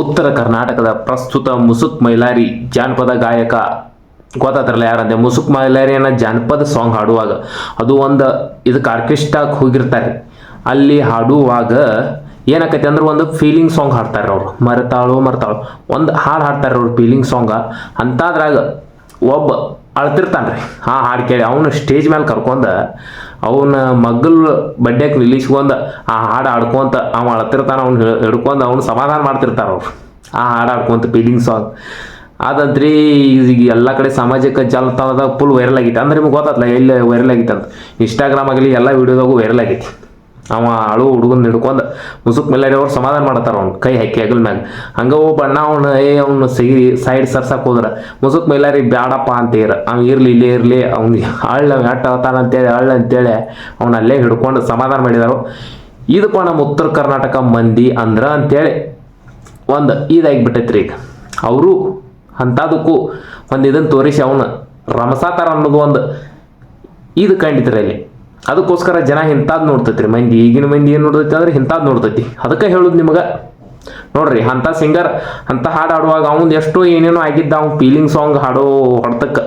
ಉತ್ತರ ಕರ್ನಾಟಕದ ಪ್ರಸ್ತುತ ಮುಸುಕ್ ಮೈಲಾರಿ ಜಾನಪದ ಗಾಯಕ ಗೊತ್ತಾತ್ರಲ್ಲ ಯಾರಂತೆ. ಮುಸುಕ್ ಮೈಲಾರಿಯನ್ನ ಜಾನಪದ ಸಾಂಗ್ ಹಾಡುವಾಗ ಅದು ಒಂದು ಇದಕ್ಕೆ ಆರ್ಕೆಸ್ಟ್ರಾಕ್ ಹೋಗಿರ್ತಾರೆ. ಅಲ್ಲಿ ಹಾಡುವಾಗ ಏನಾಕೈತಿ ಅಂದ್ರೆ ಒಂದು ಫೀಲಿಂಗ್ ಸಾಂಗ್ ಹಾಡ್ತಾರೆ ಅವರು. ಮರೆತಾಳು ಒಂದು ಹಾಡು ಹಾಡ್ತಾರೆ ಅವ್ರು ಫೀಲಿಂಗ್ ಸಾಂಗ. ಅಂತಾದ್ರಾಗ ಒಬ್ಬ ಅಳ್ತಿರ್ತಾನ್ರಿ. ಹಾಡು ಕೇಳಿ ಅವನು ಸ್ಟೇಜ್ ಮೇಲೆ ಕರ್ಕೊಂಡ ಅವನ ಮಗ್ಗಲ್ ಬಡ್ಡ್ಯಾಕ ನಿಲ್ಲಿಸ್ಕೊಂಡ ಆ ಹಾಡು ಆಡ್ಕೊಂತ ಅವ ಅಳ್ತಿರ್ತಾನ. ಅವ್ನು ಹಿಡ್ಕೊಂಡು ಅವ್ನು ಸಮಾಧಾನ ಮಾಡ್ತಿರ್ತಾರ ಅವ್ರು ಆ ಹಾಡು ಆಡ್ಕೊಂತ ಫೀಲಿಂಗ್ ಸಾಂಗ್. ಅದಂತ್ರಿ ಈಗ ಎಲ್ಲ ಕಡೆ ಸಾಮಾಜಿಕ ಜಾಲತಾಣದಾಗ ಫುಲ್ ವೈರಲ್ ಆಗೈತಿ. ಅಂದ್ರೆ ನಿಮ್ಗೆ ಗೊತ್ತಾತ್ಲ ಎಲ್ಲಿ ವೈರಲ್ ಆಗೈತೆ ಅಂತ. ಇನ್ಸ್ಟಾಗ್ರಾಮ್ ಆಗಲಿ ಎಲ್ಲ ವಿಡಿಯೋದಾಗೂ ವೈರಲ್ ಆಗೈತಿ. ಅವ ಅಳು ಹುಡುಗನ್ ಹಿಡ್ಕೊಂಡು ಮುಸುಕ್ ಮೈಲಾರಿ ಅವ್ರು ಸಮಾಧಾನ ಮಾಡ್ತಾರ. ಅವ್ನು ಕೈ ಹಾಕಿ ಹೆಗಲ್ ಮ್ಯಾಗ ಹಂಗ ಬಣ್ಣ ಅವ್ನು ಸೈಡ್ ಸರ್ಸಕ್ ಹೋದ್ರ ಮುಸುಕ್ ಮೈಲಾರಿ ಬ್ಯಾಡಪ್ಪ ಅಂತೀರ. ಅವ್ನು ಇಲ್ಲೇ ಇರ್ಲಿ ಅವ್ನಿಗೆ ಹಳ್ಳ ಎಟ್ಟ ಹೇಳ್ತಾನ ಅಂತೇಳಿ ಅಂತೇಳಿ ಅವ್ನ ಅಲ್ಲೇ ಹಿಡ್ಕೊಂಡು ಸಮಾಧಾನ ಮಾಡಿದಾರು. ಇದಪ್ಪ ನಮ್ಮ ಉತ್ತರ ಕರ್ನಾಟಕ ಮಂದಿ ಅಂದ್ರ ಅಂತೇಳಿ ಒಂದು ಇದಾಗಿಬಿಟ್ಟೈತ್ರಿ. ಈಗ ಅವರು ಅಂಥದಕ್ಕೂ ಒಂದು ಇದನ್ನು ತೋರಿಸಿ ಅವನು ರಮಸಾತಾರ ಅನ್ನೋದು ಒಂದು ಇದು ಕಂಡಿದ್ರಿ ಅಲ್ಲಿ. ಅದಕ್ಕೋಸ್ಕರ ಜನ ಇಂಥದ್ದು ನೋಡ್ತೈತ್ರಿ ಮಂದಿ. ಈಗಿನ ಮಂದಿ ಏನು ನೋಡ್ತೈತಿ ಅಂದ್ರೆ ಇಂಥದ್ದು ನೋಡ್ತೈತಿ. ಅದಕ್ಕೆ ಹೇಳುದು ನಿಮ್ಗೆ ನೋಡ್ರಿ, ಅಂಥ ಸಿಂಗರ್ ಅಂತ ಹಾಡು ಹಾಡುವಾಗ ಅವ್ನು ಎಷ್ಟೋ ಏನೇನೋ ಆಗಿದ್ದ. ಅವ್ನು ಫೀಲಿಂಗ್ ಸಾಂಗ್ ಹಾಡೋ ಹೊಡ್ತಕ್ಕೆ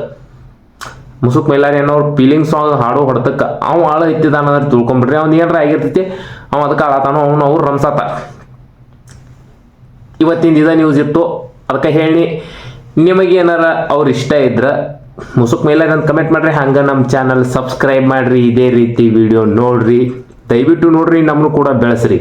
ಮುಸುಕ್ ಮೈಲಾರಿ ಅನ್ನೋರು ಫೀಲಿಂಗ್ ಸಾಂಗ್ ಹಾಡೋ ಹೊಡ್ತಕ್ಕೆ ಅವ ಆಳ ಇತ್ತಿದಾನಂದ್ರೆ ತಿಳ್ಕೊಂಬಿಡ್ರಿ. ಅವ್ನು ಏನಾರ ಆಗಿರ್ತೈತಿ ಅವ ಅದಕ್ಕೆ ಆಳತಾನೋ ಅವ್ರು ರಮ್ಸಾತಾರ. ಇವತ್ತಿನ ಇದ ನ್ಯೂಸ್ ಇತ್ತು, ಅದಕ್ಕೆ ಹೇಳಿ ನಿಮಗೇನಾರ ಅವ್ರು ಇಷ್ಟ ಇದ್ರೆ ಮುಸುಕ್ ಮೈಲಾರಿ ಅಂತ ಕಮೆಂಟ್ ಮಾಡ್ರಿ. ಹಂಗೆ ನಮ್ಮ ಚಾನಲ್ ಸಬ್ಸ್ಕ್ರೈಬ್ ಮಾಡ್ರಿ. ಇದೇ ರೀತಿ ವಿಡಿಯೋ ನೋಡ್ರಿ, ದಯವಿಟ್ಟು ನೋಡ್ರಿ, ನಮ್ಮನ್ನು ಕೂಡ ಬೆಳೆಸ್ರಿ.